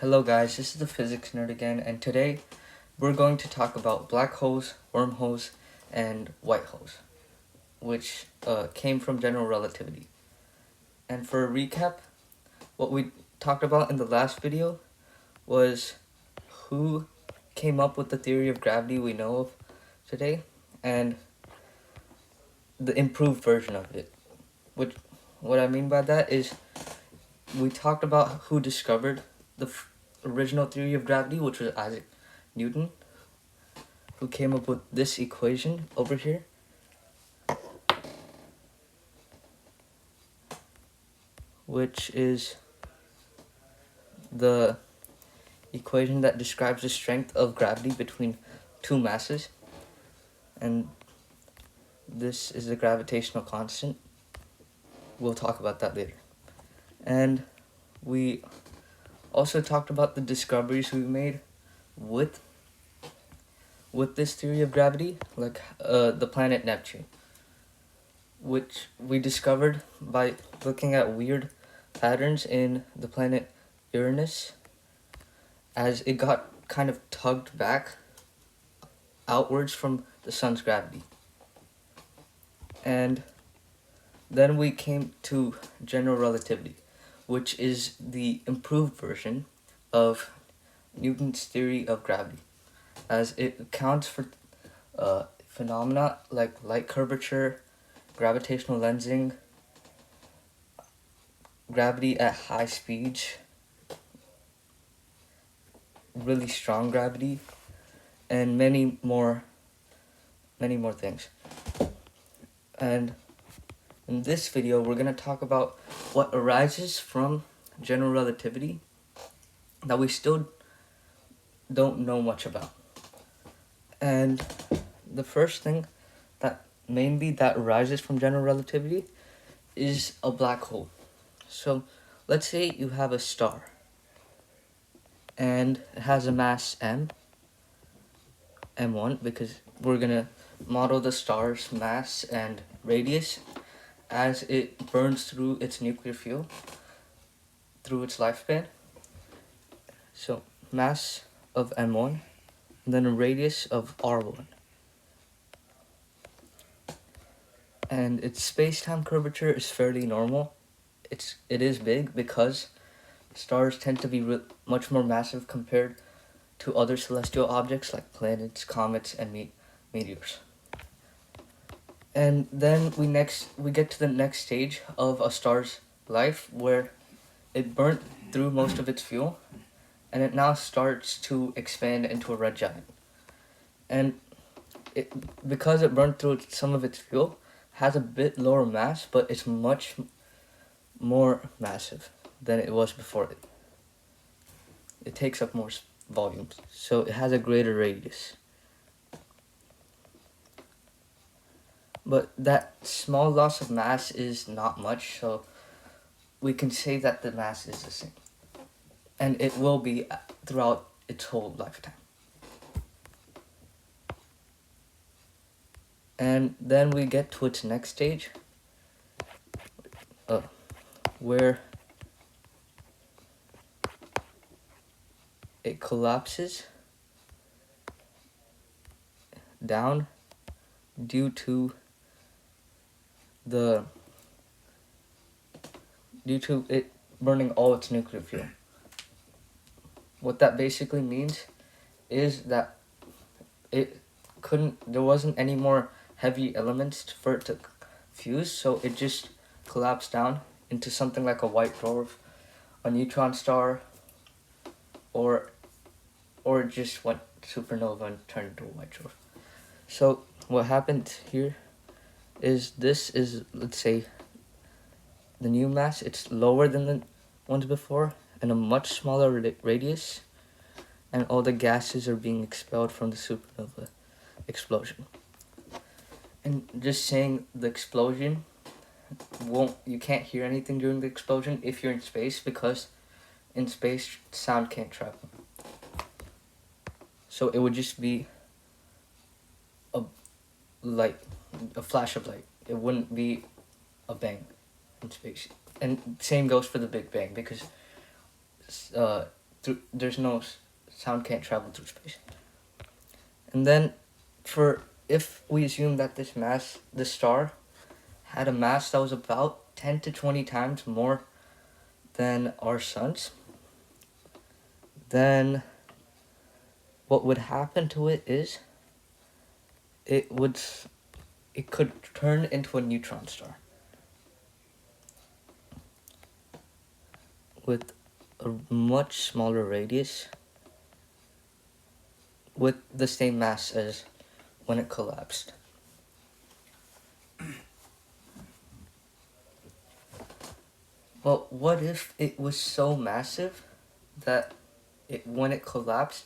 Hello guys, this is the physics nerd again, and today we're going to talk about black holes, wormholes, and white holes, which came from general relativity. And for a recap, what we talked about in the last video was who came up with the theory of gravity we know of today, and the improved version of it. Which, what I mean by that is, we talked about who discovered the original theory of gravity, which was Isaac Newton, who came up with this equation over here. Which is the equation that describes the strength of gravity between two masses. And this is the gravitational constant. We'll talk about that later. And we also talked about the discoveries we made with this theory of gravity, like the planet Neptune, which we discovered by looking at weird patterns in the planet Uranus as it got kind of tugged back outwards from the sun's gravity. And then we came to general relativity, which is the improved version of Newton's theory of gravity, as it accounts for phenomena like light curvature, gravitational lensing, gravity at high speeds, really strong gravity, and many more things. And in this video, we're going to talk about what arises from general relativity that we still don't know much about. And the first thing that arises from general relativity is a black hole. So let's say you have a star and it has a mass m1, because we're gonna model the star's mass and radius as it burns through its nuclear fuel through its lifespan. So mass of m1 and then a radius of r1. And its space-time curvature is fairly normal. It is big because stars tend to be much more massive compared to other celestial objects like planets, comets, and meteors. And then we get to the next stage of a star's life, where it burnt through most of its fuel, and it now starts to expand into a red giant. And because it burned through some of its fuel, has a bit lower mass, but it's much more massive than it was before it. It takes up more volumes, so it has a greater radius. But that small loss of mass is not much, so we can say that the mass is the same. And it will be throughout its whole lifetime. And then we get to its next stage, where it collapses down due to it burning all its nuclear fuel. What that basically means is that there wasn't any more heavy elements for it to fuse, so it just collapsed down into something like a white dwarf, a neutron star, or it just went supernova and turned into a white dwarf. So what happened here is, this is, let's say, the new mass. It's lower than the ones before and a much smaller radius, and all the gases are being expelled from the supernova explosion. And just saying the explosion you can't hear anything during the explosion if you're in space, because in space sound can't travel. So it would just be a flash of light. It wouldn't be a bang in space. And same goes for the Big Bang, because sound can't travel through space. And then, if we assume that this star, had a mass that was about 10 to 20 times more than our sun's, then what would happen to it is it would it could turn into a neutron star with a much smaller radius with the same mass as when it collapsed. But what if it was so massive that when it collapsed,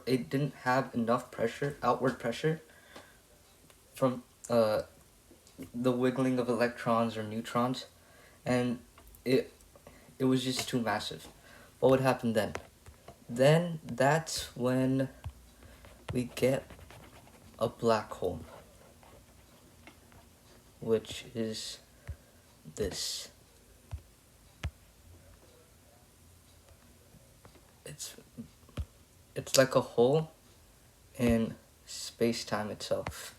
it didn't have enough pressure, outward pressure, from the wiggling of electrons or neutrons, and it was just too massive. What would happen then? Then that's when we get a black hole, which is this. It's like a hole in space-time itself.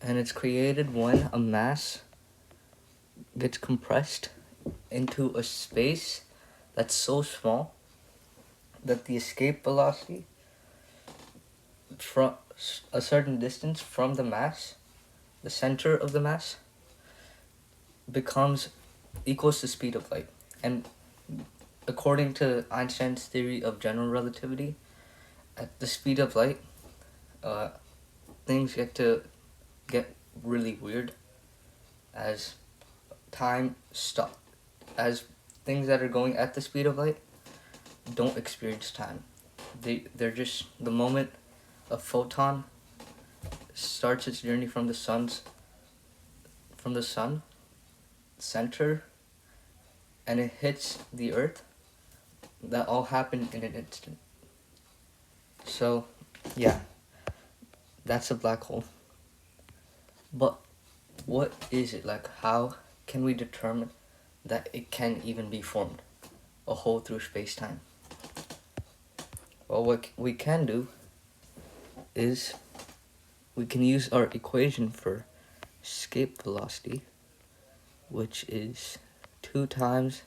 And it's created when a mass gets compressed into a space that's so small that the escape velocity from a certain distance from the mass, the center of the mass, equals the speed of light. And according to Einstein's theory of general relativity, at the speed of light, things get really weird as as things that are going at the speed of light don't experience time. They're just, the moment a photon starts its journey from the sun center, and it hits the earth, that all happened in an instant. So yeah, that's a black hole. But what is it? Like, how can we determine that it can even be formed, a hole through space-time? Well, what we can do is we can use our equation for escape velocity, which is 2 times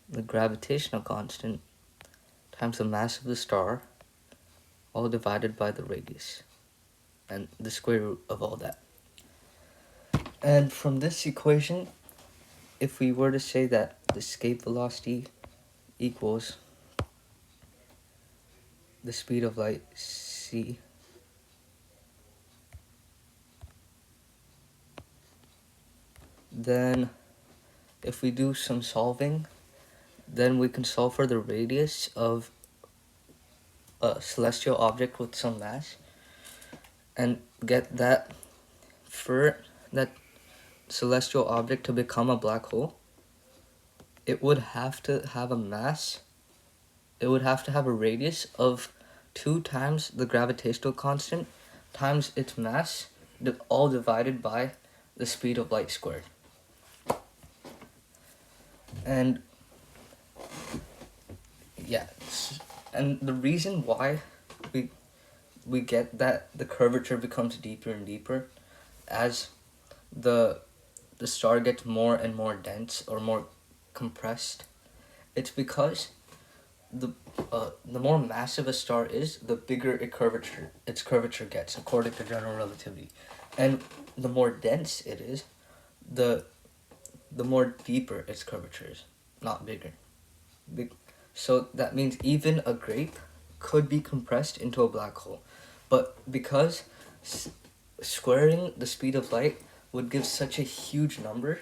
the gravitational constant times the mass of the star, all divided by the radius, and the square root of all that. And from this equation, if we were to say that the escape velocity equals the speed of light, c, then if we do some solving, then we can solve for the radius of a celestial object with some mass and get that for that celestial object to become a black hole, it would have to have a mass, it would have to have a radius of 2 times the gravitational constant times its mass, all divided by the speed of light squared. And yeah, and the reason why we get that the curvature becomes deeper and deeper as the star gets more and more dense or more compressed, it's because the more massive a star is, the bigger its curvature gets, according to general relativity. And the more dense it is, the more deeper its curvature is, not bigger. So that means even a grape could be compressed into a black hole. But because squaring the speed of light would give such a huge number,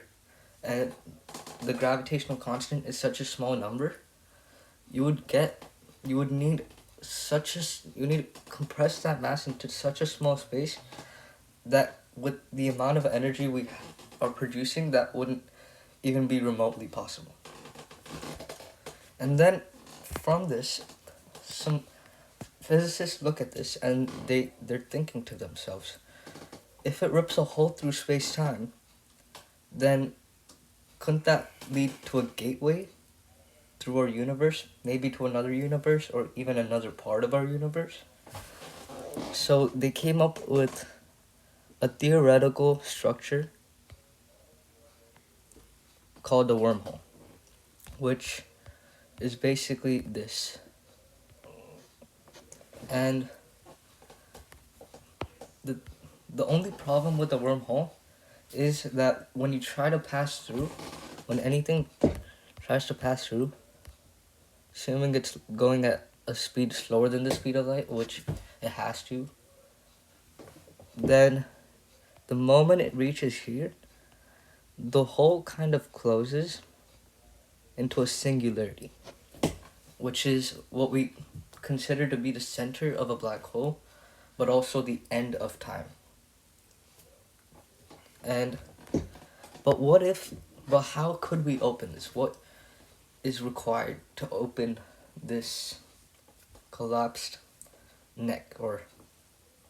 and the gravitational constant is such a small number, you would need to compress that mass into such a small space that with the amount of energy we are producing, that wouldn't even be remotely possible. And then from this, some physicists look at this and they're thinking to themselves, if it rips a hole through space-time, then couldn't that lead to a gateway through our universe, maybe to another universe, or even another part of our universe? So they came up with a theoretical structure called the wormhole, which is basically this. And the the only problem with the wormhole is that when you try to pass through, when anything tries to pass through, assuming it's going at a speed slower than the speed of light, which it has to, then the moment it reaches here, the hole kind of closes into a singularity, which is what we consider to be the center of a black hole, but also the end of time. And but how could we open this? What is required to open this collapsed neck or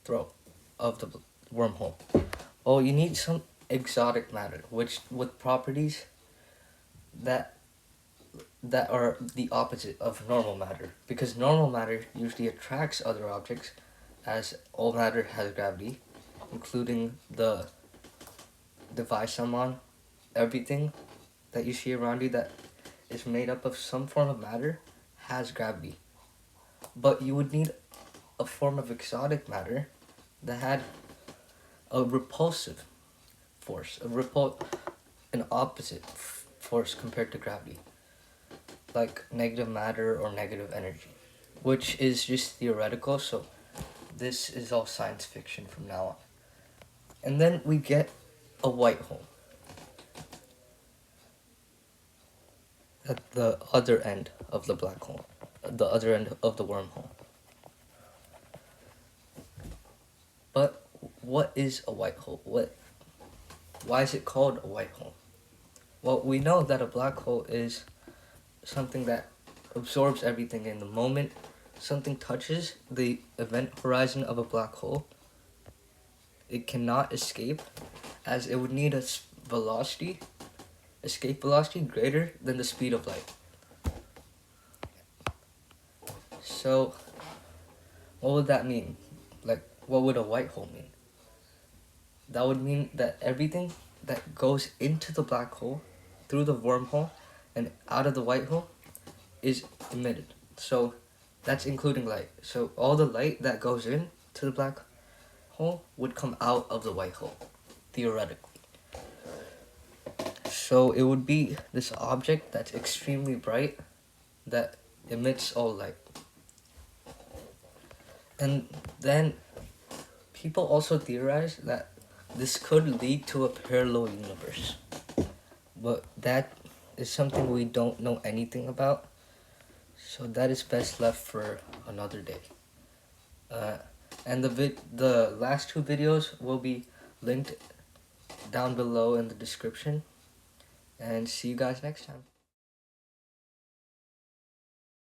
throat of the wormhole? Oh, you need some exotic matter, which with properties that are the opposite of normal matter, because normal matter usually attracts other objects, as all matter has gravity, including the device I'm on. Everything that you see around you that is made up of some form of matter has gravity. But you would need a form of exotic matter that had a repulsive force, an opposite force compared to gravity, like negative matter or negative energy, which is just theoretical, so this is all science fiction from now on. And then we get a white hole at the other end of the black hole, the other end of the wormhole. But what is a white hole? Why is it called a white hole? Well, we know that a black hole is something that absorbs everything in. The moment something touches the event horizon of a black hole, it cannot escape, as it would need a escape velocity greater than the speed of light. So, what would that mean? Like, what would a white hole mean? That would mean that everything that goes into the black hole, through the wormhole, and out of the white hole is emitted. So, that's including light. So, all the light that goes in to the black hole would come out of the white hole, theoretically. So, it would be this object that's extremely bright that emits all light. And then people also theorize that this could lead to a parallel universe. But that is something we don't know anything about. So that is best left for another day. And the last two videos will be linked down below in the description. And see you guys next time.